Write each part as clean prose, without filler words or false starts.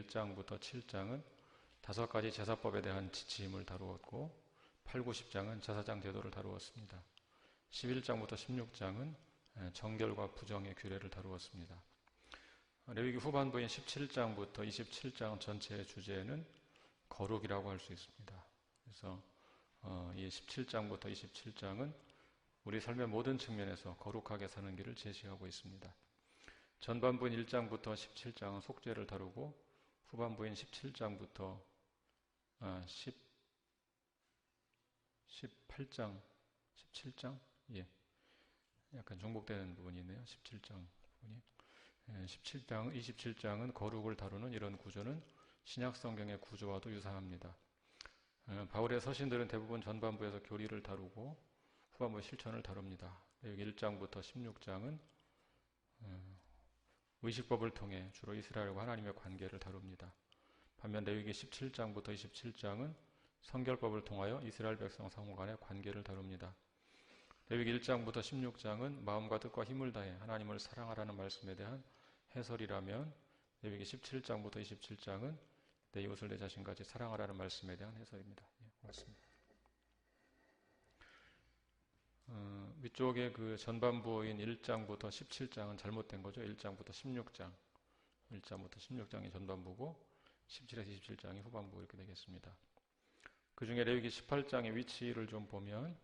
1장부터 7장은 5가지 제사법에 대한 지침을 다루었고 8, 9, 10장은 제사장 제도를 다루었습니다. 11장부터 16장은 정결과 부정의 규례를 다루었습니다. 레위기 후반부인 17장부터 27장 전체의 주제는 거룩이라고 할 수 있습니다. 그래서 이 17장부터 27장은 우리 삶의 모든 측면에서 거룩하게 사는 길을 제시하고 있습니다. 전반부인 1장부터 17장은 속죄를 다루고 후반부인 17장부터 18장, 17장? 예. 약간 중복되는 부분이 있네요. 17장 부분이. 17장, 27장은 거룩을 다루는 이런 구조는 신약 성경의 구조와도 유사합니다. 바울의 서신들은 대부분 전반부에서 교리를 다루고 후반부 실천을 다룹니다. 여기 1장부터 16장은 의식법을 통해 주로 이스라엘과 하나님의 관계를 다룹니다. 반면 레위기 17장부터 27장은 성결법을 통하여 이스라엘 백성 상호 간의 관계를 다룹니다. 레위기 1장부터 16장은 마음과 뜻과 힘을 다해 하나님을 사랑하라는 말씀에 대한 해설이라면 레위기 17장부터 27장은 내 이웃을 내 자신같이 사랑하라는 말씀에 대한 해설입니다. 예, 고맙습니다. 위쪽에 그 전반부인 1장부터 17장은 잘못된 거죠. 1장부터 16장. 1장부터 16장이 전반부고 17에서 27장이 후반부 이렇게 되겠습니다. 그 중에 레위기 18장의 위치를 좀 보면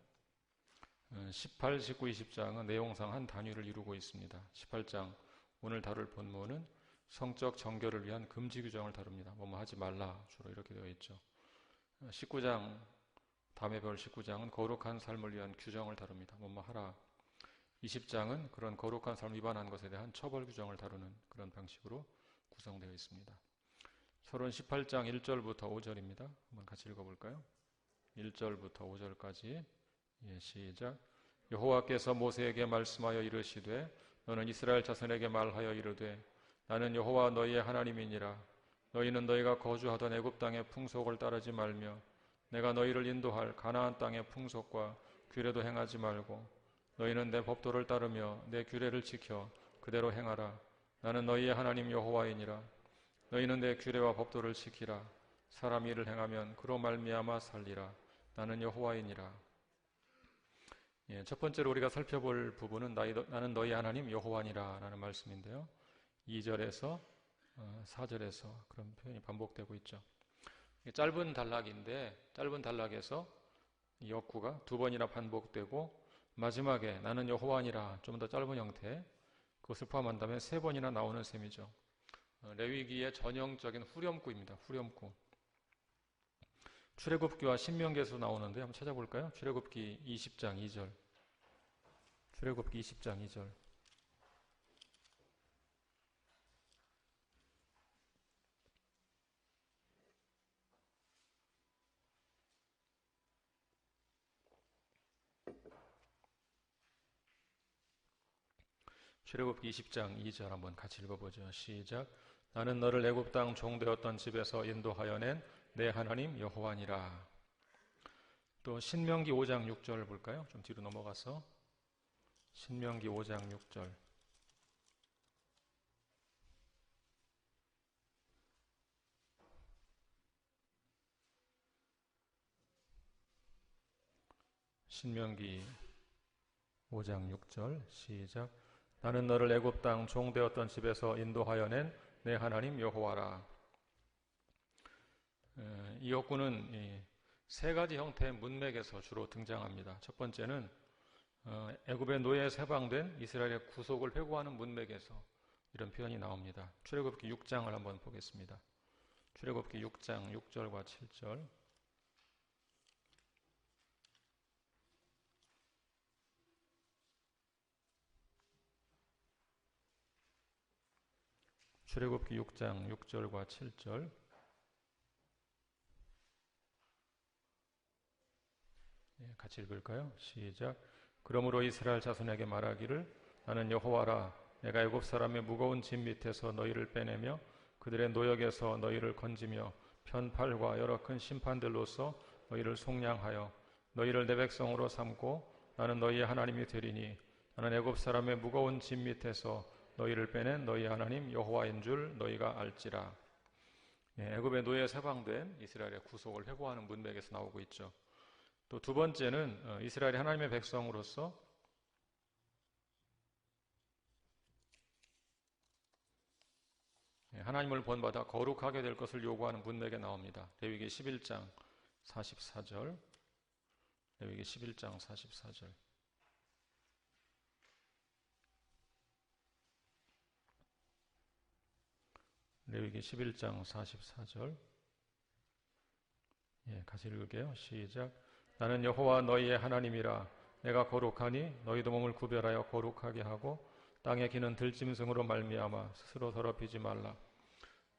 18, 19, 20장은 내용상 한 단위를 이루고 있습니다. 18장 오늘 다룰 본문은 성적 정결을 위한 금지 규정을 다룹니다. 뭐뭐 하지 말라 주로 이렇게 되어 있죠. 19장 다음에 배울 19장은 거룩한 삶을 위한 규정을 다룹니다. 뭐뭐 하라. 20장은 그런 거룩한 삶을 위반한 것에 대한 처벌 규정을 다루는 그런 방식으로 구성되어 있습니다. 서론 18장 1절부터 5절입니다. 한번 같이 읽어볼까요? 1절부터 5절까지 시작. 여호와께서 모세에게 말씀하여 이르시되 너는 이스라엘 자손에게 말하여 이르되 나는 여호와 너희의 하나님이니라. 너희는 너희가 거주하던 애굽 땅의 풍속을 따르지 말며 내가 너희를 인도할 가나안 땅의 풍속과 규례도 행하지 말고 너희는 내 법도를 따르며 내 규례를 지켜 그대로 행하라. 나는 너희의 하나님 여호와이니라. 너희는 내 규례와 법도를 지키라. 사람이 이를 행하면 그로 말미암아 살리라. 나는 여호와이니라. 첫 번째로 우리가 살펴볼 부분은 나는 너희 하나님 여호와니라 라는 말씀인데요. 2절에서 4절에서 그런 표현이 반복되고 있죠. 짧은 단락인데 짧은 단락에서 이 역구가 두 번이나 반복되고 마지막에 나는 여호와니라 좀 더 짧은 형태 그것을 포함한다면 세 번이나 나오는 셈이죠. 레위기의 전형적인 후렴구입니다. 후렴구. 출애굽기와 신명기에서 나오는데 한번 찾아볼까요? 출애굽기 20장 2절. 출애굽기 20장 2절. 출애굽기 20장 2절 한번 같이 읽어보죠. 시작. 나는 너를 애굽 땅 종되었던 집에서 인도하여 낸 내 하나님 여호와니라. 또 신명기 5장 6절 볼까요? 좀 뒤로 넘어가서 신명기 5장 6절. 신명기 5장 6절 시작. 나는 너를 애굽 땅 종되었던 집에서 인도하여 낸 내 하나님 여호와라. 이 역구는 세 가지 형태의 문맥에서 주로 등장합니다. 첫 번째는 애굽의 노예에 해방된 이스라엘의 구속을 회고하는 문맥에서 이런 표현이 나옵니다. 출애굽기 6장을 한번 보겠습니다. 출애굽기 6장 6절과 7절. 출애굽기 6장 6절과 7절. 같이 읽을까요? 시작. 그러므로 이스라엘 자손에게 말하기를 나는 여호와라. 내가 애굽 사람의 무거운 짐 밑에서 너희를 빼내며 그들의 노역에서 너희를 건지며 편팔과 여러 큰 심판들로서 너희를 속량하여 너희를 내 백성으로 삼고 나는 너희의 하나님이 되리니 나는 애굽 사람의 무거운 짐 밑에서 너희를 빼낸 너희 하나님 여호와인 줄 너희가 알지라. 애굽의 노예에서 해방된 이스라엘의 구속을 회고하는 문맥에서 나오고 있죠. 또 두 번째는 이스라엘이 하나님의 백성으로서 하나님을 본받아 거룩하게 될 것을 요구하는 문맥에 나옵니다. 레위기 11장 44절. 레위기 11장 44절. 레위기 11장 44절. 같이 읽을게요. 시작. 나는 여호와 너희의 하나님이라. 내가 거룩하니 너희도 몸을 구별하여 거룩하게 하고 땅에 기는 들짐승으로 말미암아 스스로 더럽히지 말라.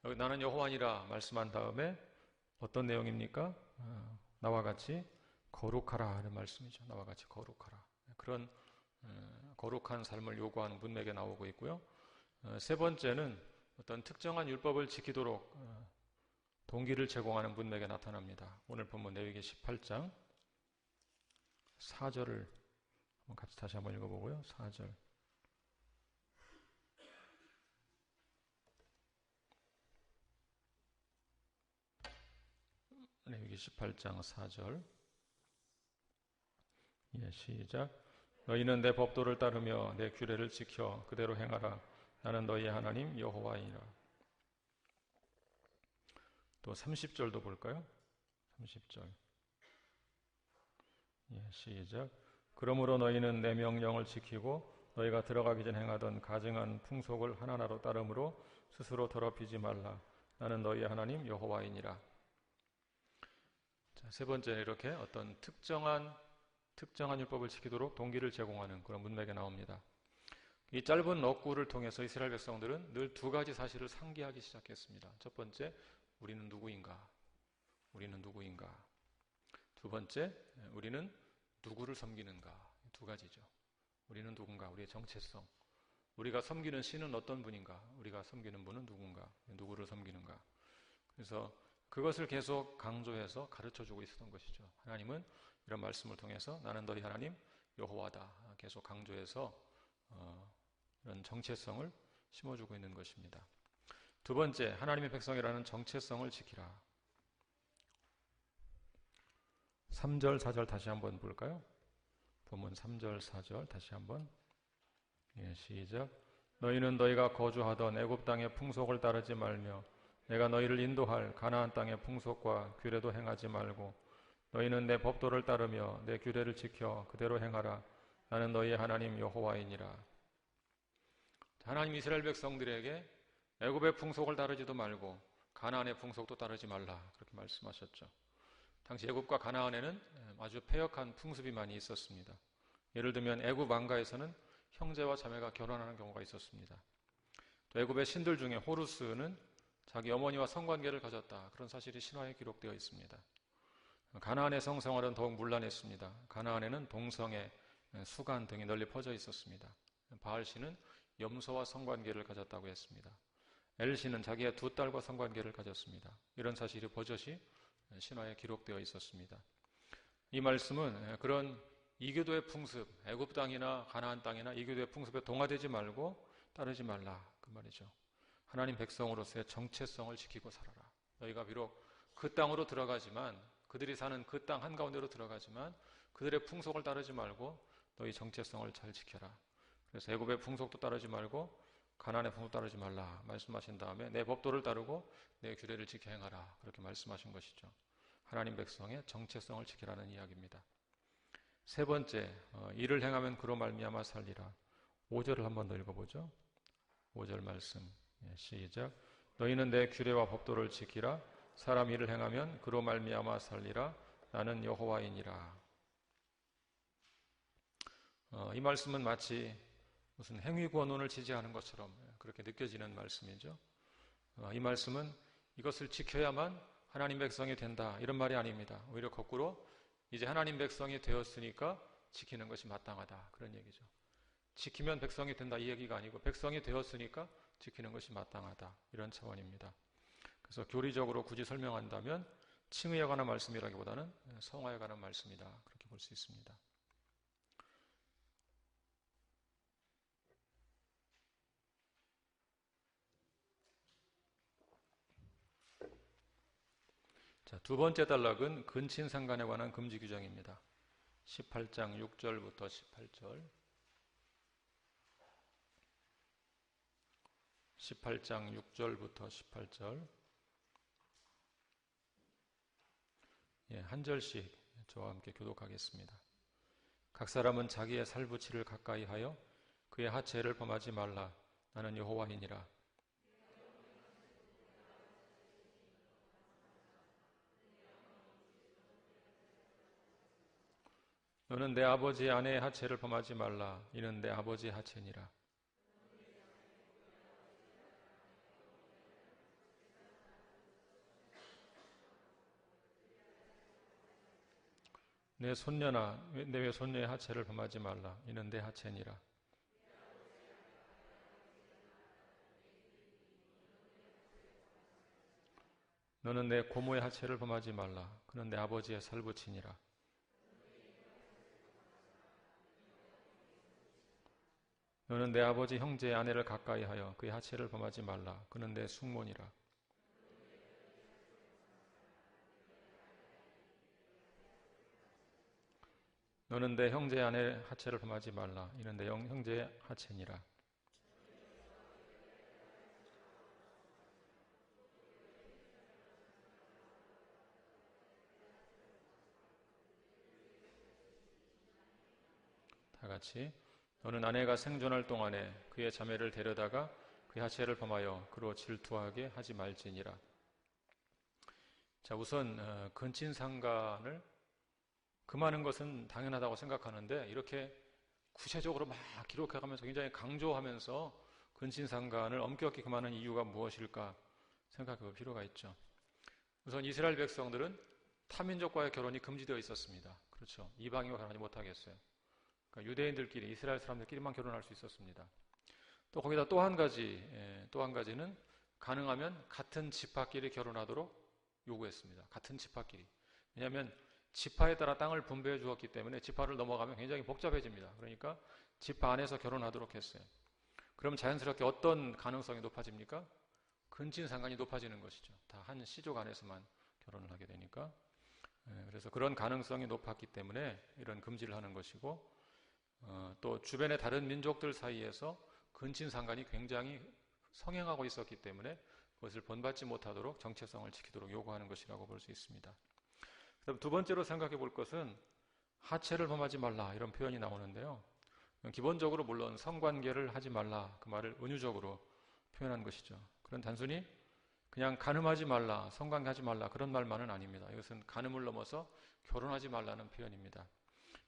여기 나는 여호와니라 말씀한 다음에 어떤 내용입니까? 나와 같이 거룩하라 하는 말씀이죠. 나와 같이 거룩하라. 그런 거룩한 삶을 요구하는 문맥에 나오고 있고요. 세 번째는 어떤 특정한 율법을 지키도록 동기를 제공하는 문맥에 나타납니다. 오늘 본문 레위기 18장 4절을 같이 다시 한번 읽어보고요. 4절. 레위기 18장 4절. 시작. 너희는 내 법도를 따르며 내 규례를 지켜 그대로 행하라. 나는 너희의 하나님 여호와이니라. 또 30절도 볼까요? 30절. 시작. 그러므로 너희는 내 명령을 지키고 너희가 들어가기 전 행하던 가증한 풍속을 하나하나로 따름으로 스스로 더럽히지 말라. 나는 너희의 하나님 여호와이니라. 자, 세 번째는 이렇게 어떤 특정한 율법을 지키도록 동기를 제공하는 그런 문맥에 나옵니다. 이 짧은 넉구를 통해서 이스라엘 백성들은 늘 두 가지 사실을 상기하기 시작했습니다. 첫 번째, 우리는 누구인가? 우리는 누구인가? 두 번째, 우리는 누구를 섬기는가? 두 가지죠. 우리는 누군가? 우리의 정체성. 우리가 섬기는 신은 어떤 분인가? 우리가 섬기는 분은 누군가? 누구를 섬기는가? 그래서 그것을 계속 강조해서 가르쳐주고 있었던 것이죠. 하나님은 이런 말씀을 통해서 나는 너희 하나님 여호와다 계속 강조해서 이런 정체성을 심어주고 있는 것입니다. 두 번째, 하나님의 백성이라는 정체성을 지키라. 3절, 4절 다시 한번 볼까요? 본문 3절, 4절 다시 한번. 시작. 너희는 너희가 거주하던 애굽 땅의 풍속을 따르지 말며 내가 너희를 인도할 가나안 땅의 풍속과 규례도 행하지 말고 너희는 내 법도를 따르며 내 규례를 지켜 그대로 행하라. 나는 너희의 하나님 여호와이니라. 하나님 이스라엘 백성들에게 애굽의 풍속을 따르지도 말고 가나안의 풍속도 따르지 말라 그렇게 말씀하셨죠. 당시 애굽과 가나안에는 아주 패역한 풍습이 많이 있었습니다. 예를 들면 애굽 왕가에서는 형제와 자매가 결혼하는 경우가 있었습니다. 또 애굽의 신들 중에 호루스는 자기 어머니와 성관계를 가졌다. 그런 사실이 신화에 기록되어 있습니다. 가나안의 성생활은 더욱 문란했습니다. 가나안에는 동성애, 수간 등이 널리 퍼져 있었습니다. 바알신은 염소와 성관계를 가졌다고 했습니다. 엘신은 자기의 두 딸과 성관계를 가졌습니다. 이런 사실이 버젓이 신화에 기록되어 있었습니다. 이 말씀은 그런 이교도의 풍습, 애굽 땅이나 가나안 땅이나 이교도의 풍습에 동화되지 말고 따르지 말라 그 말이죠. 하나님 백성으로서의 정체성을 지키고 살아라. 너희가 비록 그 땅으로 들어가지만 그들이 사는 그 땅 한가운데로 들어가지만 그들의 풍속을 따르지 말고 너희 정체성을 잘 지켜라. 그래서 애굽의 풍속도 따르지 말고 가나안의 풍속 따르지 말라 말씀하신 다음에 내 법도를 따르고 내 규례를 지켜 행하라 그렇게 말씀하신 것이죠. 하나님 백성의 정체성을 지키라는 이야기입니다. 세 번째, 이를 행하면 그로 말미암아 살리라. 5절을 한번 더 읽어보죠. 5절 말씀 시작. 너희는 내 규례와 법도를 지키라. 사람 일을 행하면 그로 말미암아 살리라. 나는 여호와이니라. 이 말씀은 마치 무슨 행위권론을 지지하는 것처럼 그렇게 느껴지는 말씀이죠. 이 말씀은 이것을 지켜야만 하나님 백성이 된다 이런 말이 아닙니다. 오히려 거꾸로 이제 하나님 백성이 되었으니까 지키는 것이 마땅하다 그런 얘기죠. 지키면 백성이 된다 이 얘기가 아니고 백성이 되었으니까 지키는 것이 마땅하다 이런 차원입니다. 그래서 교리적으로 굳이 설명한다면 칭의에 관한 말씀이라기보다는 성화에 관한 말씀이다 그렇게 볼 수 있습니다. 두 번째 단락은 근친상간에 관한 금지 규정입니다. 18장 6절부터 18절. 18장 6절부터 18절. 한 절씩 저와 함께 교독하겠습니다. 각 사람은 자기의 살부치를 가까이 하여 그의 하체를 범하지 말라. 나는 여호와이니라. 너는 내 아버지의 아내의 하체를 범하지 말라. 이는 내 아버지의 하체니라. 내 손녀나 내 외손녀의 하체를 범하지 말라. 이는 내 하체니라. 너는 내 고모의 하체를 범하지 말라. 그는 내 아버지의 살부치니라. 너는 내 아버지 형제의 아내를 가까이 하여 그의 하체를 범하지 말라. 그는 내 숙모니라. 너는 내 형제의 아내의 하체를 범하지 말라. 이는 내 형제의 하체니라. 다 같이. 너는 아내가 생존할 동안에 그의 자매를 데려다가 그의 하체를 범하여 그로 질투하게 하지 말지니라. 자, 우선 근친상간을 금하는 것은 당연하다고 생각하는데 이렇게 구체적으로 막 기록해가면서 굉장히 강조하면서 근친상간을 엄격히 금하는 이유가 무엇일까 생각해 볼 필요가 있죠. 우선 이스라엘 백성들은 타민족과의 결혼이 금지되어 있었습니다. 그렇죠. 이방인과 결혼하지 못하겠어요. 그러니까 유대인들끼리, 이스라엘 사람들끼리만 결혼할 수 있었습니다. 또 거기다 또 한 가지는 가능하면 같은 지파끼리 결혼하도록 요구했습니다. 같은 지파끼리. 왜냐하면 지파에 따라 땅을 분배해 주었기 때문에 지파를 넘어가면 굉장히 복잡해집니다. 그러니까 지파 안에서 결혼하도록 했어요. 그럼 자연스럽게 어떤 가능성이 높아집니까? 근친상간이 높아지는 것이죠. 다 한 시족 안에서만 결혼을 하게 되니까. 그래서 그런 가능성이 높았기 때문에 이런 금지를 하는 것이고, 또 주변의 다른 민족들 사이에서 근친상간이 굉장히 성행하고 있었기 때문에 그것을 본받지 못하도록 정체성을 지키도록 요구하는 것이라고 볼 수 있습니다. 그다음 두 번째로 생각해 볼 것은 하체를 범하지 말라 이런 표현이 나오는데요. 기본적으로 물론 성관계를 하지 말라 그 말을 은유적으로 표현한 것이죠. 그런 단순히 그냥 간음하지 말라, 성관계하지 말라 그런 말만은 아닙니다. 이것은 간음을 넘어서 결혼하지 말라는 표현입니다.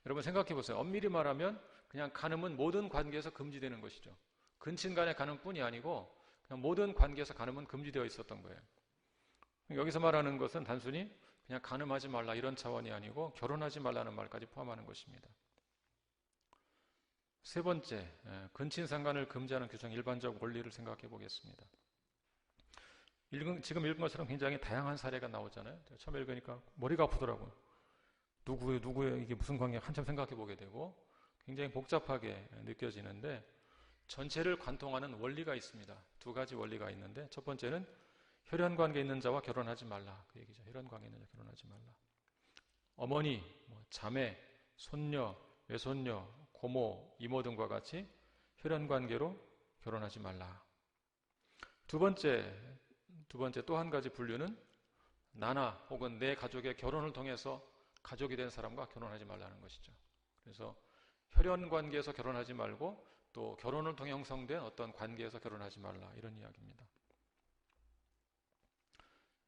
여러분 생각해 보세요. 엄밀히 말하면 그냥 간음은 모든 관계에서 금지되는 것이죠. 근친 간의 간음뿐이 아니고 그냥 모든 관계에서 간음은 금지되어 있었던 거예요. 여기서 말하는 것은 단순히 그냥 간음하지 말라 이런 차원이 아니고 결혼하지 말라는 말까지 포함하는 것입니다. 세 번째, 근친상간을 금지하는 규정 일반적 원리를 생각해 보겠습니다. 지금 읽은 것처럼 굉장히 다양한 사례가 나오잖아요. 제가 처음 읽으니까 머리가 아프더라고요. 누구의 이게 무슨 관계 한참 생각해 보게 되고 굉장히 복잡하게 느껴지는데 전체를 관통하는 원리가 있습니다. 두 가지 원리가 있는데 첫 번째는 혈연관계 있는 자와 결혼하지 말라 그 얘기죠. 혈연관계 있는 자 결혼하지 말라. 어머니, 자매, 손녀, 외손녀, 고모, 이모 등과 같이 혈연관계로 결혼하지 말라. 두 번째 또 한 가지 분류는 나나 혹은 내 가족의 결혼을 통해서 가족이 된 사람과 결혼하지 말라는 것이죠. 그래서 혈연관계에서 결혼하지 말고 또 결혼을 통해 형성된 어떤 관계에서 결혼하지 말라 이런 이야기입니다.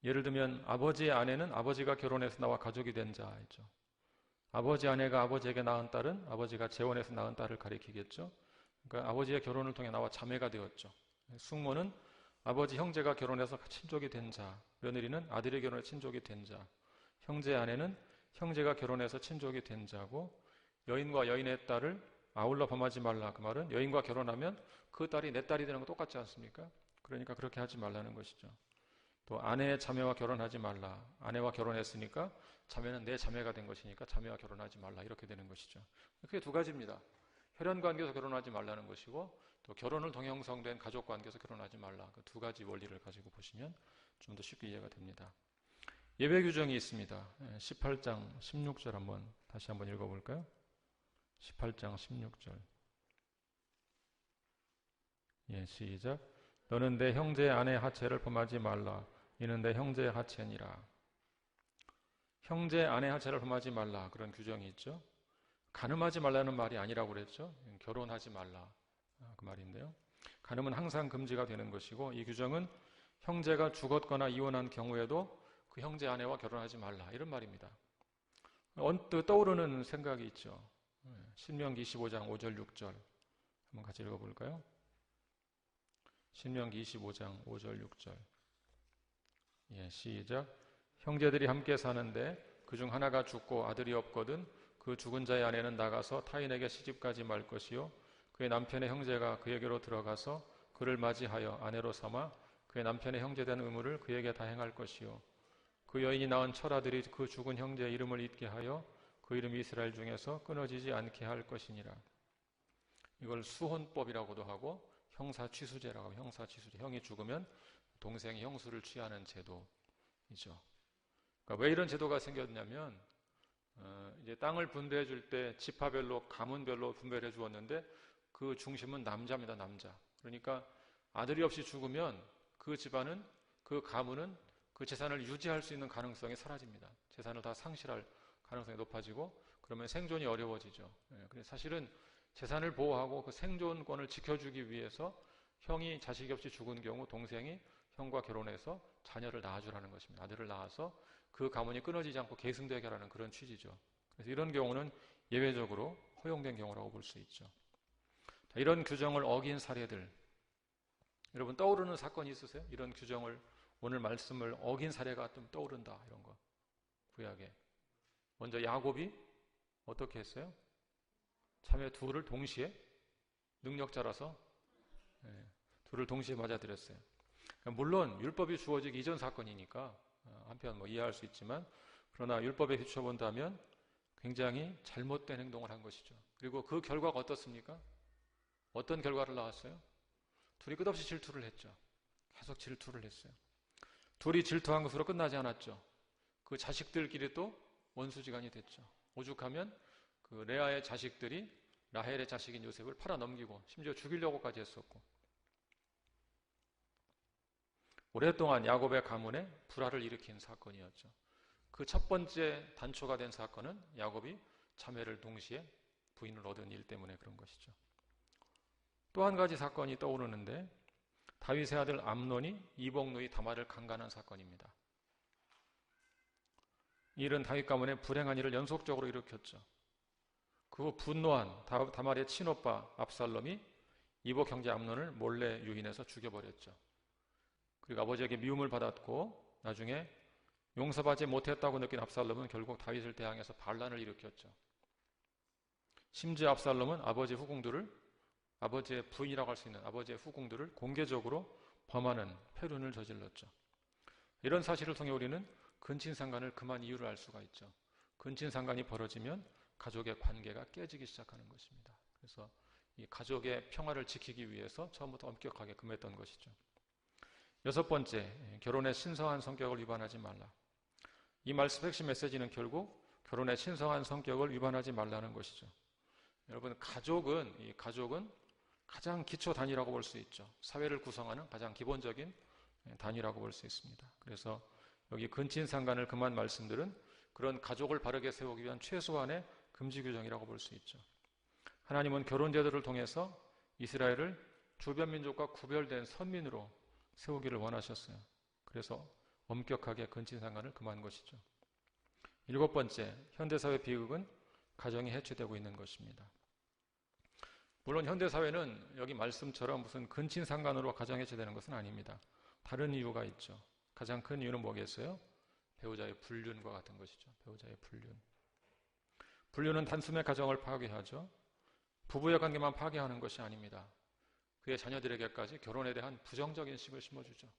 예를 들면 아버지의 아내는 아버지가 결혼해서 나와 가족이 된 자이죠. 아버지 아내가 아버지에게 낳은 딸은 아버지가 재혼해서 낳은 딸을 가리키겠죠. 그러니까 아버지의 결혼을 통해 나와 자매가 되었죠. 숙모는 아버지 형제가 결혼해서 친족이 된 자, 며느리는 아들의 결혼에 친족이 된 자, 형제의 아내는 형제가 결혼해서 친족이 된 자고 여인과 여인의 딸을 아울러 범하지 말라. 그 말은 여인과 결혼하면 그 딸이 내 딸이 되는 거 똑같지 않습니까? 그러니까 그렇게 하지 말라는 것이죠. 또 아내의 자매와 결혼하지 말라. 아내와 결혼했으니까 자매는 내 자매가 된 것이니까 자매와 결혼하지 말라. 이렇게 되는 것이죠. 그게 두 가지입니다. 혈연관계에서 결혼하지 말라는 것이고 또 결혼을 통해 형성된 가족관계에서 결혼하지 말라. 그 두 가지 원리를 가지고 보시면 좀 더 쉽게 이해가 됩니다. 예배 규정이 있습니다. 18장 16절 다시 한번 읽어볼까요? 18장 16절. 시작. 너는 내 형제 아내 하체를 범하지 말라. 이는 내 형제의 하체니라. 형제 아내 하체를 범하지 말라, 그런 규정이 있죠. 간음하지 말라는 말이 아니라고 그랬죠. 결혼하지 말라, 그 말인데요. 간음은 항상 금지가 되는 것이고, 이 규정은 형제가 죽었거나 이혼한 경우에도 그 형제 아내와 결혼하지 말라, 이런 말입니다. 언뜻 떠오르는 생각이 있죠. 신명기 25장 5절 6절 한번 같이 읽어볼까요? 신명기 25장 5절 6절. 시작. 형제들이 함께 사는데 그중 하나가 죽고 아들이 없거든 그 죽은 자의 아내는 나가서 타인에게 시집가지 말 것이요 그의 남편의 형제가 그에게로 들어가서 그를 맞이하여 아내로 삼아 그의 남편의 형제된 의무를 그에게 다행할 것이요 그 여인이 낳은 철아들이 그 죽은 형제의 이름을 잊게 하여 그 이름이 이스라엘 중에서 끊어지지 않게 할 것이니라. 이걸 수혼법이라고도 하고 형사취수제라고 하고, 형사취수제. 형이 죽으면 동생이 형수를 취하는 제도이죠. 그러니까 왜 이런 제도가 생겼냐면 이제 땅을 분배해 줄 때 지파별로 가문별로 분배를 해 주었는데 그 중심은 남자입니다. 남자. 그러니까 아들이 없이 죽으면 그 집안은, 그 가문은 그 재산을 유지할 수 있는 가능성이 사라집니다. 재산을 다 상실할 가능성이 높아지고 그러면 생존이 어려워지죠. 그래서 사실은 재산을 보호하고 그 생존권을 지켜주기 위해서 형이 자식이 없이 죽은 경우 동생이 형과 결혼해서 자녀를 낳아주라는 것입니다. 아들을 낳아서 그 가문이 끊어지지 않고 계승되게 하라는 그런 취지죠. 그래서 이런 경우는 예외적으로 허용된 경우라고 볼 수 있죠. 자, 이런 규정을 어긴 사례들, 여러분 떠오르는 사건이 있으세요? 이런 규정을, 오늘 말씀을 어긴 사례가 좀 떠오른다, 이런 거. 구약에 먼저 야곱이 어떻게 했어요? 자매 둘을 동시에, 능력자라서 둘을 동시에 맞아들였어요. 물론 율법이 주어지기 이전 사건이니까 한편 이해할 수 있지만, 그러나 율법에 비춰본다면 굉장히 잘못된 행동을 한 것이죠. 그리고 그 결과가 어떻습니까? 어떤 결과를 낳았어요? 둘이 끝없이 질투를 했죠. 계속 질투를 했어요. 둘이 질투한 것으로 끝나지 않았죠. 그 자식들끼리 또 원수지간이 됐죠. 오죽하면 그 레아의 자식들이 라헬의 자식인 요셉을 팔아넘기고 심지어 죽이려고까지 했었고, 오랫동안 야곱의 가문에 불화를 일으킨 사건이었죠. 그 첫 번째 단초가 된 사건은 야곱이 자매를 동시에 부인을 얻은 일 때문에 그런 것이죠. 또 한 가지 사건이 떠오르는데, 다윗의 아들 암논이 이복누이 다말을 강간한 사건입니다. 이 일은 다윗 가문의 불행한 일을 연속적으로 일으켰죠. 그 후 분노한 다말의 친오빠 압살롬이 이복 형제 암논을 몰래 유인해서 죽여버렸죠. 그리고 아버지에게 미움을 받았고 나중에 용서받지 못했다고 느낀 압살롬은 결국 다윗을 대항해서 반란을 일으켰죠. 심지어 압살롬은 아버지의 후궁들을, 아버지의 부인이라고 할 수 있는 아버지의 후궁들을 공개적으로 범하는 패륜을 저질렀죠. 이런 사실을 통해 우리는 근친상간을 금한 이유를 알 수가 있죠. 근친상간이 벌어지면 가족의 관계가 깨지기 시작하는 것입니다. 그래서 이 가족의 평화를 지키기 위해서 처음부터 엄격하게 금했던 것이죠. 여섯 번째, 결혼의 신성한 성격을 위반하지 말라. 이 말씀 핵심 메시지는 결국 결혼의 신성한 성격을 위반하지 말라는 것이죠. 여러분, 가족은 가장 기초 단위라고 볼 수 있죠. 사회를 구성하는 가장 기본적인 단위라고 볼 수 있습니다. 그래서 여기 근친상간을 금한 말씀들은 그런 가족을 바르게 세우기 위한 최소한의 금지 규정이라고 볼 수 있죠. 하나님은 결혼 제도를 통해서 이스라엘을 주변 민족과 구별된 선민으로 세우기를 원하셨어요. 그래서 엄격하게 근친상간을 금한 것이죠. 일곱 번째, 현대사회 비극은 가정이 해체되고 있는 것입니다. 물론 현대사회는 여기 말씀처럼 무슨 근친상간으로 가정 해체되는 것은 아닙니다. 다른 이유가 있죠. 가장 큰 이유는 뭐겠어요? 배우자의 불륜과 같은 것이죠. 배우자의 불륜. 불륜은 단숨에 가정을 파괴하죠. 부부의 관계만 파괴하는 것이 아닙니다. 그의 자녀들에게까지 결혼에 대한 부정적인 식을 심어주죠.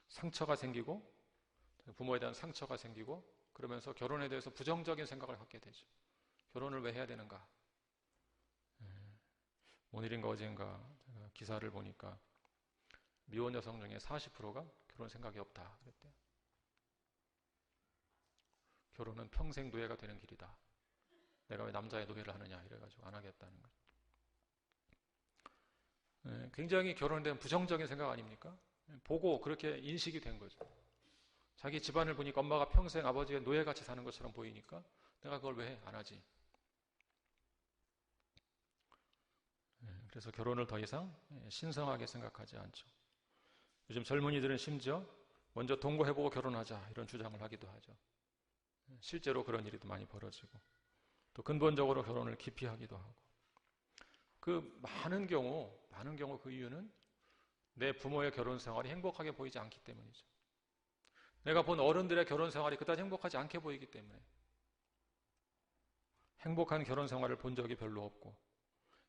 상처가 생기고, 부모에 대한 상처가 생기고, 그러면서 결혼에 대해서 부정적인 생각을 갖게 되죠. 결혼을 왜 해야 되는가? 오늘인가 어젠가 제가 기사를 보니까 미혼 여성 중에 40%가 결혼 생각이 없다 그랬대요. 결혼은 평생 노예가 되는 길이다. 내가 왜 남자의 노예를 하느냐 이래가지고 안 하겠다는 거죠. 굉장히 결혼에 대한 부정적인 생각 아닙니까? 보고 그렇게 인식이 된 거죠. 자기 집안을 보니까 엄마가 평생 아버지의 노예같이 사는 것처럼 보이니까 내가 그걸 왜 안 하지? 그래서 결혼을 더 이상 신성하게 생각하지 않죠. 요즘 젊은이들은 심지어 먼저 동거해보고 결혼하자 이런 주장을 하기도 하죠. 실제로 그런 일이 많이 벌어지고 또 근본적으로 결혼을 기피하기도 하고 그 많은 경우 그 이유는 내 부모의 결혼 생활이 행복하게 보이지 않기 때문이죠. 내가 본 어른들의 결혼 생활이 그다지 행복하지 않게 보이기 때문에 행복한 결혼 생활을 본 적이 별로 없고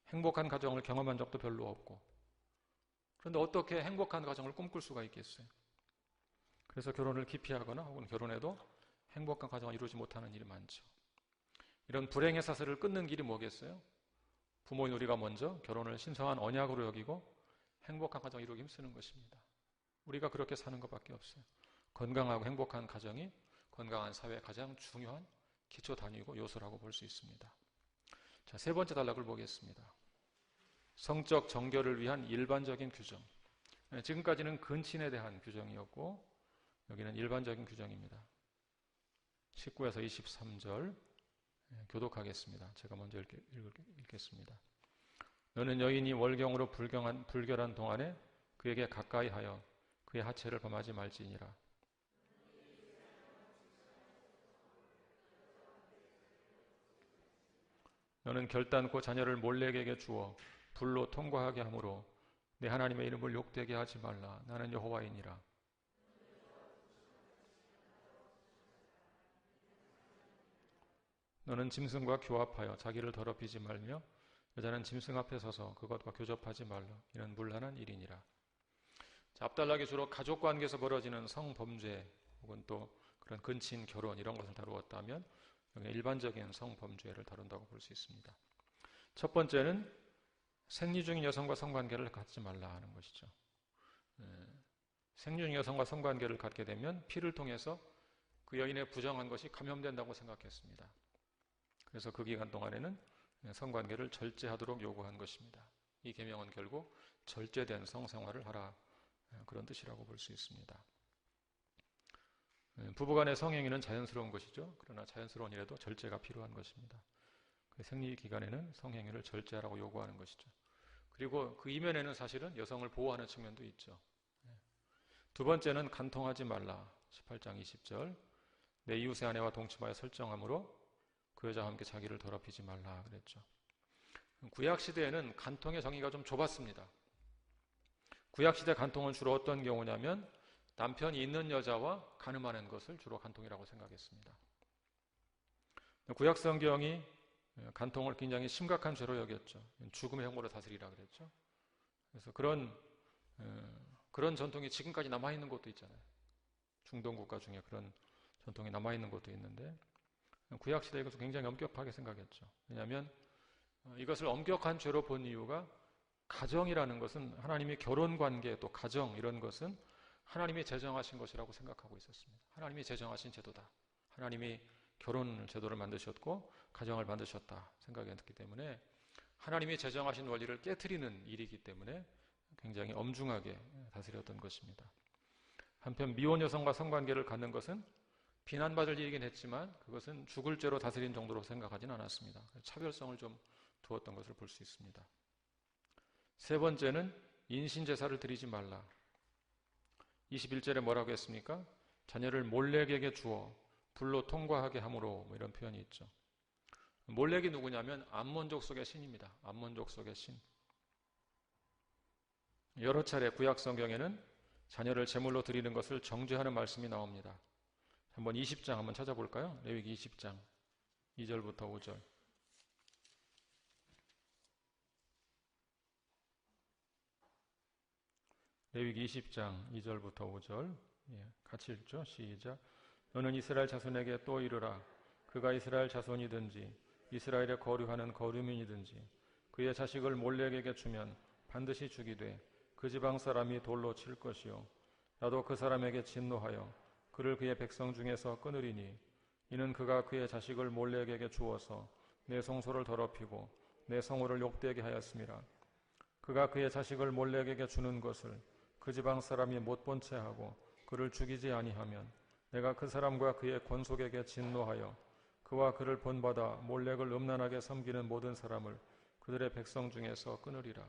행복한 가정을 경험한 적도 별로 없고 그런데 어떻게 행복한 가정을 꿈꿀 수가 있겠어요? 그래서 결혼을 기피하거나 혹은 결혼해도 행복한 가정을 이루지 못하는 일이 많죠. 이런 불행의 사슬을 끊는 길이 뭐겠어요? 부모인 우리가 먼저 결혼을 신성한 언약으로 여기고 행복한 가정을 이루기 힘쓰는 것입니다. 우리가 그렇게 사는 것밖에 없어요. 건강하고 행복한 가정이 건강한 사회의 가장 중요한 기초 단위고 요소라고 볼 수 있습니다. 자, 세 번째 단락을 보겠습니다. 성적 정결을 위한 일반적인 규정. 지금까지는 근친에 대한 규정이었고 여기는 일반적인 규정입니다. 19에서 23절 교독하겠습니다. 제가 먼저 읽겠습니다. 너는 여인이 월경으로 불결한 동안에 그에게 가까이 하여 그의 하체를 범하지 말지니라. 너는 결단코 자녀를 몰렉에게 주어 불로 통과하게 하므로 내 하나님의 이름을 욕되게 하지 말라. 나는 여호와이니라. 너는 짐승과 교합하여 자기를 더럽히지 말며 여자는 짐승 앞에 서서 그것과 교접하지 말라. 이는 문란한 일이니라. 자, 앞단락이 주로 가족관계에서 벌어지는 성범죄 혹은 또 그런 근친 결혼 이런 것을 다루었다면 여기는 일반적인 성범죄를 다룬다고 볼 수 있습니다. 첫 번째는 생리 중인 여성과 성관계를 갖지 말라 하는 것이죠. 생리 중인 여성과 성관계를 갖게 되면 피를 통해서 그 여인의 부정한 것이 감염된다고 생각했습니다. 그래서 그 기간 동안에는 성관계를 절제하도록 요구한 것입니다. 이 계명은 결국 절제된 성생활을 하라 그런 뜻이라고 볼 수 있습니다. 부부간의 성행위는 자연스러운 것이죠. 그러나 자연스러운 일에도 절제가 필요한 것입니다. 그 생리 기간에는 성행위를 절제하라고 요구하는 것이죠. 그리고 그 이면에는 사실은 여성을 보호하는 측면도 있죠. 두 번째는 간통하지 말라. 18장 20절 내 이웃의 아내와 동침하여 설정함으로 그 여자와 함께 자기를 더럽히지 말라 그랬죠. 구약시대에는 간통의 정의가 좀 좁았습니다. 구약시대 간통은 주로 어떤 경우냐면 남편이 있는 여자와 간음하는 것을 주로 간통이라고 생각했습니다. 구약 성경이 간통을 굉장히 심각한 죄로 여겼죠. 죽음의 형벌로 다스리라 그랬죠. 그래서 그런 전통이 지금까지 남아있는 곳도 있잖아요. 중동 국가 중에 그런 전통이 남아있는 곳도 있는데 구약시대에 이것을 굉장히 엄격하게 생각했죠. 왜냐하면 이것을 엄격한 죄로 본 이유가 가정이라는 것은 하나님이 결혼관계 또 가정 이런 것은 하나님이 제정하신 것이라고 생각하고 있었습니다. 하나님이 제정하신 제도다. 하나님이 결혼 제도를 만드셨고 가정을 만드셨다 생각했기 때문에 하나님이 제정하신 원리를 깨트리는 일이기 때문에 굉장히 엄중하게 다스렸던 것입니다. 한편 미혼 여성과 성관계를 갖는 것은 비난받을 일이긴 했지만 그것은 죽을 죄로 다스린 정도로 생각하지는 않았습니다. 차별성을 좀 두었던 것을 볼 수 있습니다. 세 번째는 인신제사를 드리지 말라. 21절에 뭐라고 했습니까? 자녀를 몰렉에게 주어 불로 통과하게 함으로 이런 표현이 있죠. 몰렉이 누구냐면 암몬족 속의 신입니다. 암몬족 속의 신. 여러 차례 구약 성경에는 자녀를 제물로 드리는 것을 정죄하는 말씀이 나옵니다. 한번 20장 한번 찾아볼까요? 레위기 20장 2절부터 5절. 레위기 20장 2절부터 5절 같이 읽죠. 시작. 너는 이스라엘 자손에게 또 이르라. 그가 이스라엘 자손이든지 이스라엘에 거류하는 거류민이든지 그의 자식을 몰렉에게 주면 반드시 죽이되 그 지방 사람이 돌로 칠 것이요 나도 그 사람에게 진노하여 그를 그의 백성 중에서 끊으리니 이는 그가 그의 자식을 몰렉에게 주어서 내 성소를 더럽히고 내 성호를 욕되게 하였음이라. 그가 그의 자식을 몰렉에게 주는 것을 그 지방 사람이 못 본 채 하고 그를 죽이지 아니하면 내가 그 사람과 그의 권속에게 진노하여 그와 그를 본받아 몰렉을 음란하게 섬기는 모든 사람을 그들의 백성 중에서 끊으리라.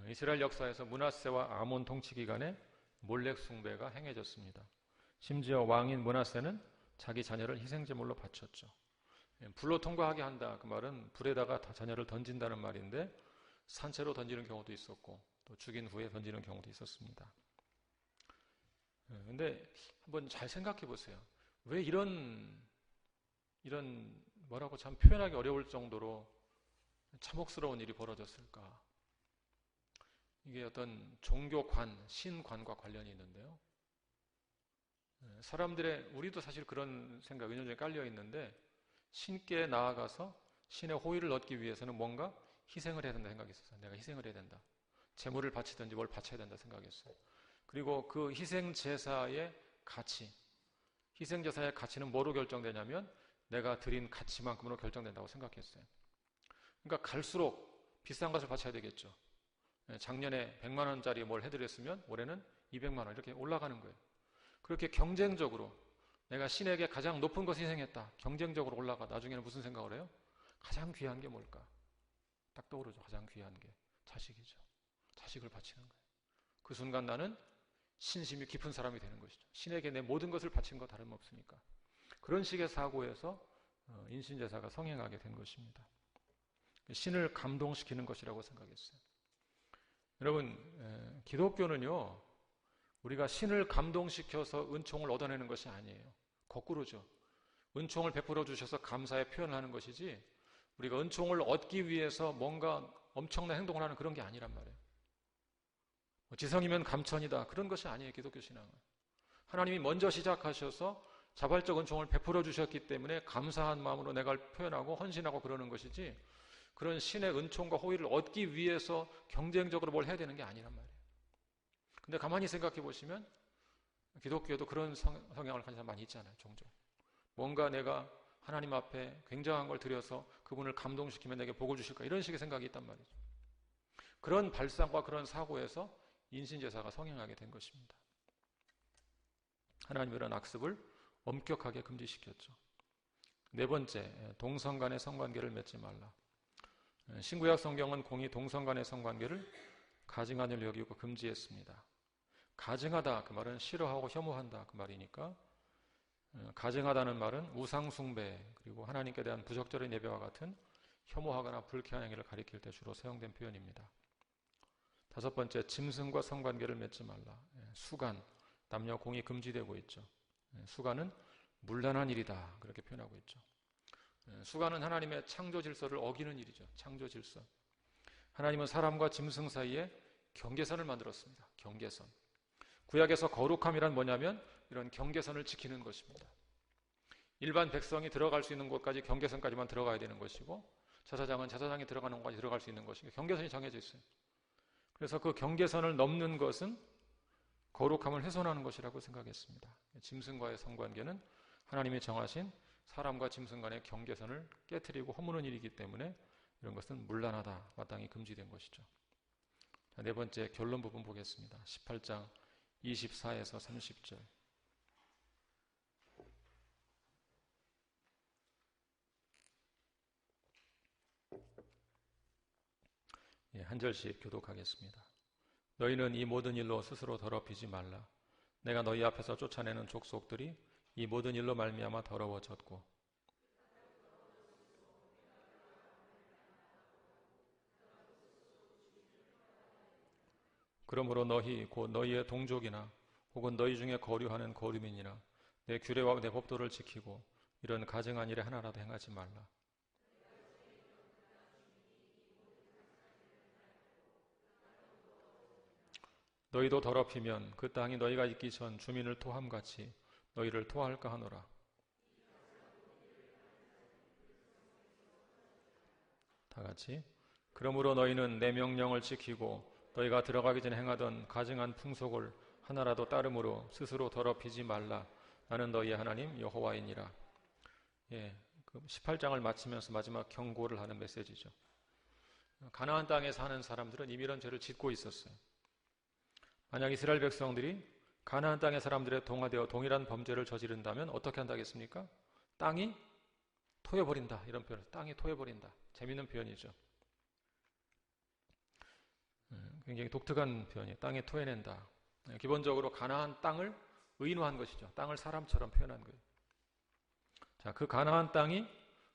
이스라엘 역사에서 므낫세와 아몬 통치 기간에 몰렉 숭배가 행해졌습니다. 심지어 왕인 므낫세는 자기 자녀를 희생제물로 바쳤죠. 불로 통과하게 한다, 그 말은 불에다가 자녀를 던진다는 말인데 산채로 던지는 경우도 있었고 또 죽인 후에 던지는 경우도 있었습니다. 그런데 한번 잘 생각해 보세요. 왜 이런 뭐라고 참 표현하기 어려울 정도로 참혹스러운 일이 벌어졌을까? 이게 어떤 종교관, 신관과 관련이 있는데요. 우리도 사실 그런 생각, 은연중에 깔려 있는데 신께 나아가서 신의 호의를 얻기 위해서는 뭔가 희생을 해야 된다 생각이 있었어요. 내가 희생을 해야 된다. 재물을 바치든지 뭘 바쳐야 된다 생각했어요. 그리고 그 희생 제사의 가치, 희생 제사의 가치는 뭐로 결정되냐면 내가 드린 가치만큼으로 결정된다고 생각했어요. 그러니까 갈수록 비싼 것을 바쳐야 되겠죠. 작년에 100만 원짜리 뭘 해드렸으면 올해는 200만 원 이렇게 올라가는 거예요. 그렇게 경쟁적으로 내가 신에게 가장 높은 것을 희생했다. 경쟁적으로 올라가. 나중에는 무슨 생각을 해요? 가장 귀한 게 뭘까? 딱 떠오르죠. 가장 귀한 게 자식이죠. 자식을 바치는 거예요. 그 순간 나는 신심이 깊은 사람이 되는 것이죠. 신에게 내 모든 것을 바친 거 다름없으니까. 그런 식의 사고에서 인신제사가 성행하게 된 것입니다. 신을 감동시키는 것이라고 생각했어요. 여러분, 기독교는요, 우리가 신을 감동시켜서 은총을 얻어내는 것이 아니에요. 거꾸로죠. 은총을 베풀어 주셔서 감사의 표현을 하는 것이지 우리가 은총을 얻기 위해서 뭔가 엄청난 행동을 하는 그런 게 아니란 말이에요. 지성이면 감천이다. 그런 것이 아니에요. 기독교 신앙은. 하나님이 먼저 시작하셔서 자발적 은총을 베풀어 주셨기 때문에 감사한 마음으로 내가 표현하고 헌신하고 그러는 것이지 그런 신의 은총과 호의를 얻기 위해서 경쟁적으로 뭘 해야 되는 게 아니란 말이에요. 근데 가만히 생각해 보시면 기독교에도 그런 성향을 가진 사람 많이 있잖아요. 종종. 뭔가 내가 하나님 앞에 굉장한 걸 드려서 그분을 감동시키면 내게 복을 주실까 이런 식의 생각이 있단 말이죠. 그런 발상과 그런 사고에서 인신제사가 성행하게 된 것입니다. 하나님은 이런 악습을 엄격하게 금지시켰죠. 네 번째, 동성 간의 성관계를 맺지 말라. 신구약 성경은 공히 동성 간의 성관계를 가증한 일로 여기고 금지했습니다. 가증하다 그 말은 싫어하고 혐오한다 그 말이니까 가증하다는 말은 우상숭배 그리고 하나님께 대한 부적절한 예배와 같은 혐오하거나 불쾌한 행위를 가리킬 때 주로 사용된 표현입니다. 다섯 번째, 짐승과 성관계를 맺지 말라. 수간, 남녀 공이 금지되고 있죠. 수간은 문란한 일이다 그렇게 표현하고 있죠. 수간은 하나님의 창조 질서를 어기는 일이죠. 창조 질서. 하나님은 사람과 짐승 사이에 경계선을 만들었습니다. 경계선. 구약에서 거룩함이란 뭐냐면 이런 경계선을 지키는 것입니다. 일반 백성이 들어갈 수 있는 곳까지 경계선까지만 들어가야 되는 것이고 제사장은 제사장이 들어가는 곳까지 들어갈 수 있는 것이고 경계선이 정해져 있어요. 그래서 그 경계선을 넘는 것은 거룩함을 훼손하는 것이라고 생각했습니다. 짐승과의 성관계는 하나님이 정하신 사람과 짐승 간의 경계선을 깨트리고 허무는 일이기 때문에 이런 것은 문란하다, 마땅히 금지된 것이죠. 자, 네 번째 결론 부분 보겠습니다. 18장 24에서 30절. 한 절씩 교독하겠습니다. 너희는 이 모든 일로 스스로 더럽히지 말라. 내가 너희 앞에서 쫓아내는 족속들이 이 모든 일로 말미암아 더러워졌고 그러므로 너희 곧 너희의 동족이나 혹은 너희 중에 거류하는 거류민이나 내 규례와 내 법도를 지키고 이런 가증한 일에 하나라도 행하지 말라. 너희도 더럽히면 그 땅이 너희가 있기 전 주민을 토함같이 너희를 토할까 하노라. 다 같이. 그러므로 너희는 내 명령을 지키고 너희가 들어가기 전에 행하던 가증한 풍속을 하나라도 따름으로 스스로 더럽히지 말라. 나는 너희의 하나님 여호와이니라. 예, 그 18장을 마치면서 마지막 경고를 하는 메시지죠. 가나안 땅에 사는 사람들은 이미 이런 죄를 짓고 있었어요. 만약 이스라엘 백성들이 가나안 땅의 사람들에 동화되어 동일한 범죄를 저지른다면 어떻게 한다겠습니까? 땅이 토해버린다. 이런 표현. 땅이 토해버린다. 재밌는 표현이죠. 굉장히 독특한 표현이에요. 땅에 토해낸다. 기본적으로 가나안 땅을 의인화한 것이죠. 땅을 사람처럼 표현한 거예요. 자, 그 가나안 땅이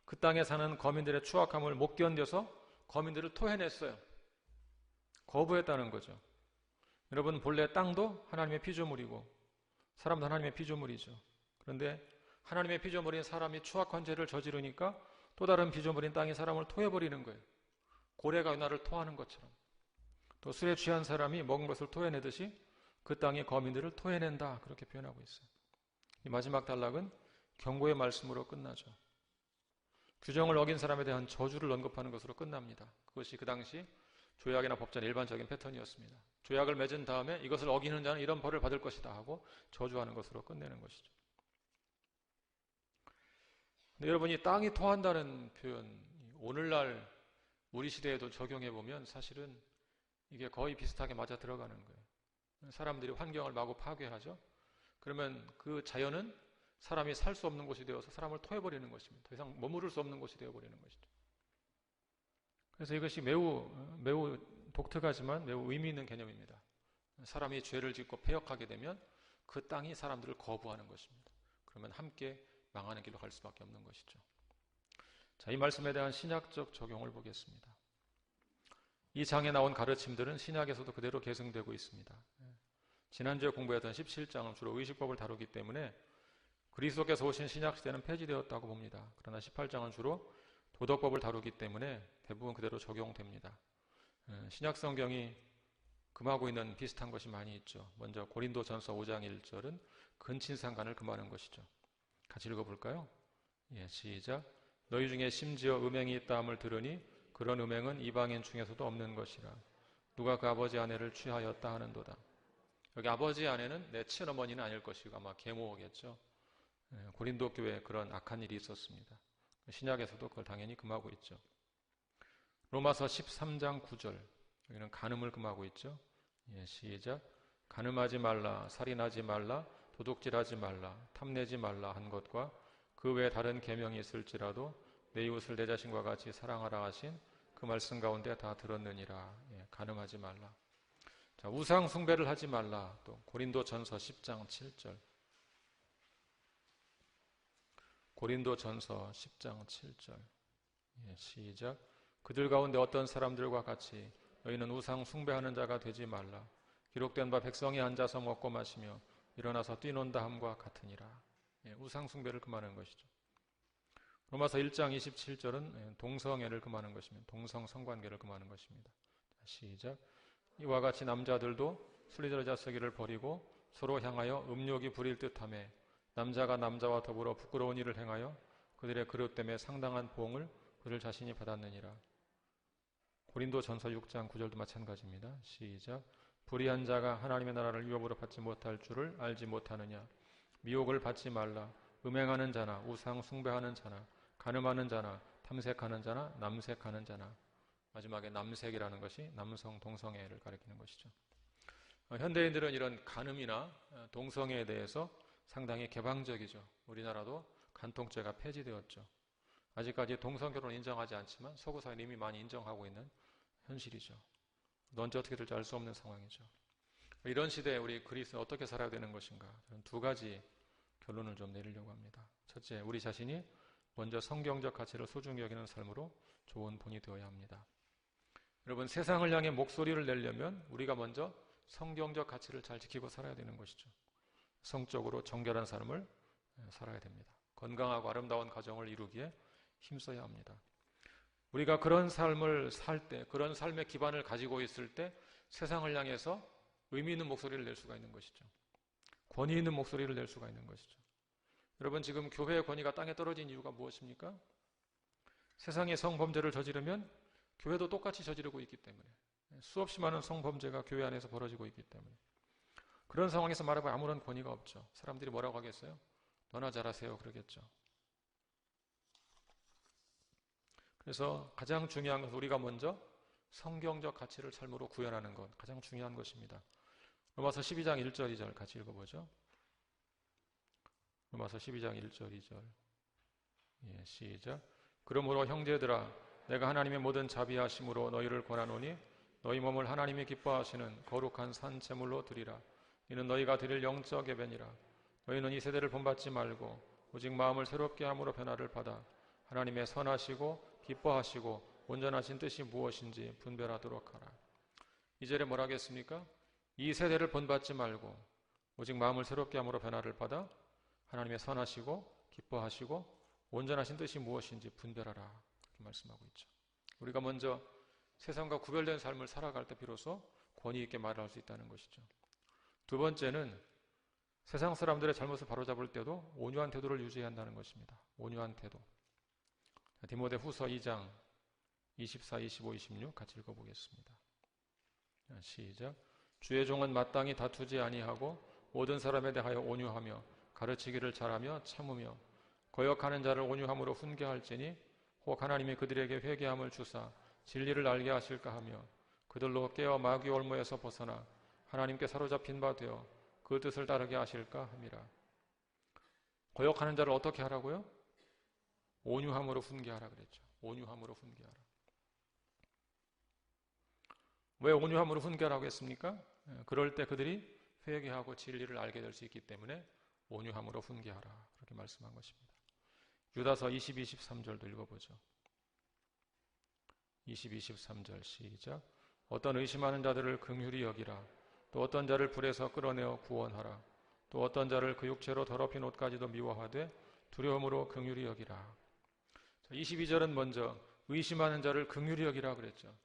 그 땅에 사는 거민들의 추악함을 못 견뎌서 거민들을 토해냈어요. 거부했다는 거죠. 여러분, 본래 땅도 하나님의 피조물이고 사람도 하나님의 피조물이죠. 그런데 하나님의 피조물인 사람이 추악한 죄를 저지르니까 또 다른 피조물인 땅이 사람을 토해버리는 거예요. 고래가 은하를 토하는 것처럼. 또 술에 취한 사람이 먹은 것을 토해내듯이 그 땅의 거민들을 토해낸다. 그렇게 표현하고 있어요. 이 마지막 단락은 경고의 말씀으로 끝나죠. 규정을 어긴 사람에 대한 저주를 언급하는 것으로 끝납니다. 그것이 그 당시 조약이나 법전의 일반적인 패턴이었습니다. 조약을 맺은 다음에 이것을 어기는 자는 이런 벌을 받을 것이다 하고 저주하는 것으로 끝내는 것이죠. 근데 여러분이 땅이 토한다는 표현, 오늘날 우리 시대에도 적용해보면 사실은 이게 거의 비슷하게 맞아 들어가는 거예요. 사람들이 환경을 마구 파괴하죠. 그러면 그 자연은 사람이 살 수 없는 곳이 되어서 사람을 토해버리는 것입니다. 더 이상 머무를 수 없는 곳이 되어버리는 것이죠. 그래서 이것이 매우 독특하지만 매우 의미 있는 개념입니다. 사람이 죄를 짓고 패역하게 되면 그 땅이 사람들을 거부하는 것입니다. 그러면 함께 망하는 길로 갈 수밖에 없는 것이죠. 자, 이 말씀에 대한 신약적 적용을 보겠습니다. 이 장에 나온 가르침들은 신약에서도 그대로 계승되고 있습니다. 지난주에 공부했던 17장은 주로 의식법을 다루기 때문에 그리스도께서 오신 신약시대는 폐지되었다고 봅니다. 그러나 18장은 주로 도덕법을 다루기 때문에 대부분 그대로 적용됩니다. 신약성경이 금하고 있는 비슷한 것이 많이 있죠. 먼저 고린도전서 5장 1절은 근친상간을 금하는 것이죠. 같이 읽어볼까요? 예, 시작. 너희 중에 심지어 음행이 있다 함을 들으니 그런 음행은 이방인 중에서도 없는 것이라. 누가 그 아버지 아내를 취하였다 하는도다. 여기 아버지 아내는 내 친어머니는 아닐 것이고 아마 계모겠죠. 고린도 교회에 그런 악한 일이 있었습니다. 신약에서도 그걸 당연히 금하고 있죠. 로마서 13장 9절, 여기는 간음을 금하고 있죠. 예, 시작. 간음하지 말라, 살인하지 말라, 도둑질하지 말라, 탐내지 말라 한 것과 그 외에 다른 계명이 있을지라도 내 이웃을 내 자신과 같이 사랑하라 하신 그 말씀 가운데 다 들었느니라. 예, 간음하지 말라. 자, 우상 숭배를 하지 말라. 또 고린도전서 10장 7절. 고린도전서 10장 7절. 예, 시작. 그들 가운데 어떤 사람들과 같이 너희는 우상 숭배하는 자가 되지 말라. 기록된 바 백성이 앉아서 먹고 마시며 일어나서 뛰논다 함과 같으니라. 예, 우상 숭배를 금하는 것이죠. 로마서 1장 27절은 동성애를 금하는 것입니다. 동성 성관계를 금하는 것입니다. 시작. 이와 같이 남자들도 순리대로 자쓰기를 버리고 서로 향하여 음욕이 부릴 듯하며 남자가 남자와 더불어 부끄러운 일을 행하여 그들의 그릇 때문에 상당한 보응을 그들 자신이 받았느니라. 고린도전서 6장 9절도 마찬가지입니다. 시작. 불의한 자가 하나님의 나라를 유업으로 받지 못할 줄을 알지 못하느냐. 미혹을 받지 말라. 음행하는 자나 우상 숭배하는 자나 간음하는 자나 탐색하는 자나 남색하는 자나. 마지막에 남색이라는 것이 남성 동성애를 가리키는 것이죠. 현대인들은 이런 간음이나 동성애에 대해서 상당히 개방적이죠. 우리나라도 간통죄가 폐지되었죠. 아직까지 동성결혼 인정하지 않지만 서구 사회는 이미 많이 인정하고 있는 현실이죠. 언제 어떻게 될지 알 수 없는 상황이죠. 이런 시대에 우리 그리스도는 어떻게 살아야 되는 것인가? 저는 두 가지 결론을 좀 내리려고 합니다. 첫째, 우리 자신이 먼저 성경적 가치를 소중히 여기는 삶으로 좋은 본이 되어야 합니다. 여러분, 세상을 향해 목소리를 내려면 우리가 먼저 성경적 가치를 잘 지키고 살아야 되는 것이죠. 성적으로 정결한 삶을 살아야 됩니다. 건강하고 아름다운 가정을 이루기에 힘써야 합니다. 우리가 그런 삶을 살 때, 그런 삶의 기반을 가지고 있을 때 세상을 향해서 의미 있는 목소리를 낼 수가 있는 것이죠. 권위 있는 목소리를 낼 수가 있는 것이죠. 여러분, 지금 교회의 권위가 땅에 떨어진 이유가 무엇입니까? 세상의 성범죄를 저지르면 교회도 똑같이 저지르고 있기 때문에, 수없이 많은 성범죄가 교회 안에서 벌어지고 있기 때문에, 그런 상황에서 말해봐야 아무런 권위가 없죠. 사람들이 뭐라고 하겠어요? 너나 잘하세요 그러겠죠. 그래서 가장 중요한 것은 우리가 먼저 성경적 가치를 삶으로 구현하는 것, 가장 중요한 것입니다. 로마서 12장 1절 2절 같이 읽어보죠. 로마서 12장 1절 2절. 예, 시작. 그러므로 형제들아 내가 하나님의 모든 자비하심으로 너희를 권하노니 너희 몸을 하나님이 기뻐하시는 거룩한 산 제물로 드리라. 이는 너희가 드릴 영적 예배니라. 너희는 이 세대를 본받지 말고 오직 마음을 새롭게 함으로 변화를 받아 하나님의 선하시고 기뻐하시고 온전하신 뜻이 무엇인지 분별하도록 하라. 이 절에 뭐라 하겠습니까? 이 세대를 본받지 말고 오직 마음을 새롭게 함으로 변화를 받아 하나님의 선하시고 기뻐하시고 온전하신 뜻이 무엇인지 분별하라. 그렇게 말씀하고 있죠. 우리가 먼저 세상과 구별된 삶을 살아갈 때 비로소 권위 있게 말을 할 수 있다는 것이죠. 두 번째는 세상 사람들의 잘못을 바로잡을 때도 온유한 태도를 유지해야 한다는 것입니다. 온유한 태도. 디모데 후서 2장 24, 25, 26 같이 읽어보겠습니다. 시작. 주의 종은 마땅히 다투지 아니하고 모든 사람에 대하여 온유하며 가르치기를 잘하며 참으며 거역하는 자를 온유함으로 훈계할지니 혹 하나님이 그들에게 회개함을 주사 진리를 알게 하실까 하며 그들로 깨어 마귀 올무에서 벗어나 하나님께 사로잡힌 바 되어 그 뜻을 따르게 하실까 함이라. 거역하는 자를 어떻게 하라고요? 온유함으로 훈계하라 그랬죠. 온유함으로 훈계하라. 왜 온유함으로 훈계하라고 했습니까? 그럴 때 그들이 회개하고 진리를 알게 될 수 있기 때문에 온유함으로 훈계하라. 그렇게 말씀한 것입니다. 유다서 20, 23절도 읽어보죠. 20, 23절 시작. 어떤 의심하는 자들을 긍휼히 여기라. 또 어떤 자를 불에서 끌어내어 구원하라. 또 어떤 자를 그 육체로 더럽힌 옷까지도 미워하되 두려움으로 긍휼히 여기라. 22절은 먼저 의심하는 자를 긍휼히 여기라 그랬죠.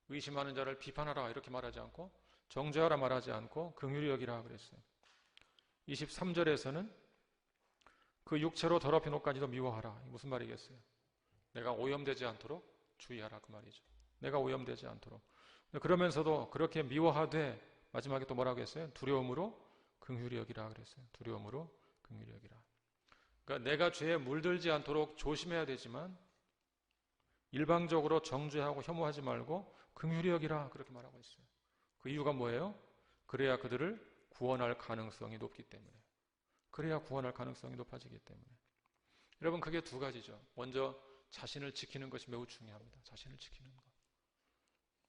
의심하는 자를 비판하라 이렇게 말하지 않고 정죄하라 말하지 않고 긍휼히 여기라 그랬어요. 23절에서는 그 육체로 더럽힌 옷까지도 미워하라. 무슨 말이겠어요? 내가 오염되지 않도록 주의하라 그 말이죠. 내가 오염되지 않도록. 그러면서도 그렇게 미워하되 마지막에 또 뭐라고 했어요? 두려움으로 긍휼히 여기라 그랬어요. 두려움으로 긍휼히 여기라. 그러니까 내가 죄에 물들지 않도록 조심해야 되지만 일방적으로 정죄하고 혐오하지 말고 긍휼히 여기라 그렇게 말하고 있어요. 그 이유가 뭐예요? 그래야 그들을 구원할 가능성이 높기 때문에. 그래야 구원할 가능성이 높아지기 때문에. 여러분 그게 두 가지죠. 먼저 자신을 지키는 것이 매우 중요합니다. 자신을 지키는 것.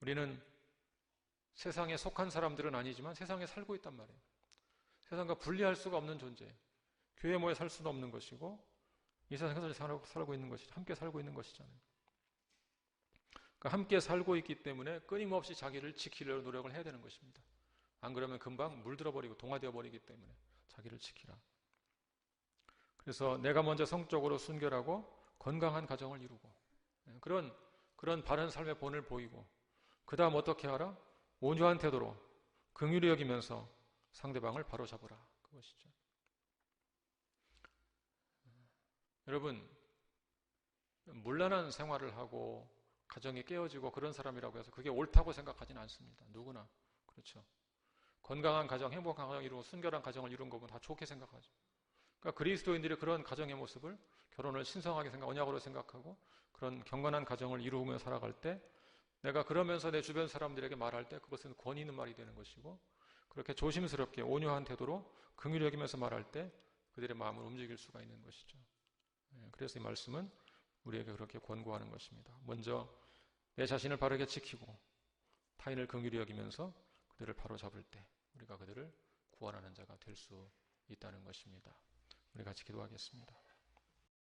우리는 세상에 속한 사람들은 아니지만 세상에 살고 있단 말이에요. 세상과 분리할 수가 없는 존재예요. 교회 모여 살 수는 없는 것이고 이 세상에서 살고 있는 것이 함께 살고 있는 것이잖아요. 그러니까 함께 살고 있기 때문에 끊임없이 자기를 지키려고 노력을 해야 되는 것입니다. 안 그러면 금방 물들어버리고 동화되어 버리기 때문에 자기를 지키라. 그래서 내가 먼저 성적으로 순결하고 건강한 가정을 이루고 그런 바른 삶의 본을 보이고 그 다음 어떻게 하라? 온유한 태도로 긍휼히 여기면서 상대방을 바로잡으라. 그것이죠. 여러분 문란한 생활을 하고 가정이 깨어지고 그런 사람이라고 해서 그게 옳다고 생각하지는 않습니다. 누구나 그렇죠. 건강한 가정, 행복한 가정 이루고 순결한 가정을 이룬 거면 다 좋게 생각하죠. 그러니까 그리스도인들이 그런 가정의 모습을 결혼을 신성하게 언약으로 생각하고 그런 경건한 가정을 이루며 살아갈 때 내가 그러면서 내 주변 사람들에게 말할 때 그것은 권위 있는 말이 되는 것이고 그렇게 조심스럽게 온유한 태도로 긍휼히 여기면서 말할 때 그들의 마음을 움직일 수가 있는 것이죠. 그래서 이 말씀은 우리에게 그렇게 권고하는 것입니다. 먼저 내 자신을 바르게 지키고 타인을 긍휼히 여기면서 그들을 바로잡을 때 우리가 그들을 구원하는 자가 될 수 있다는 것입니다. 우리 같이 기도하겠습니다.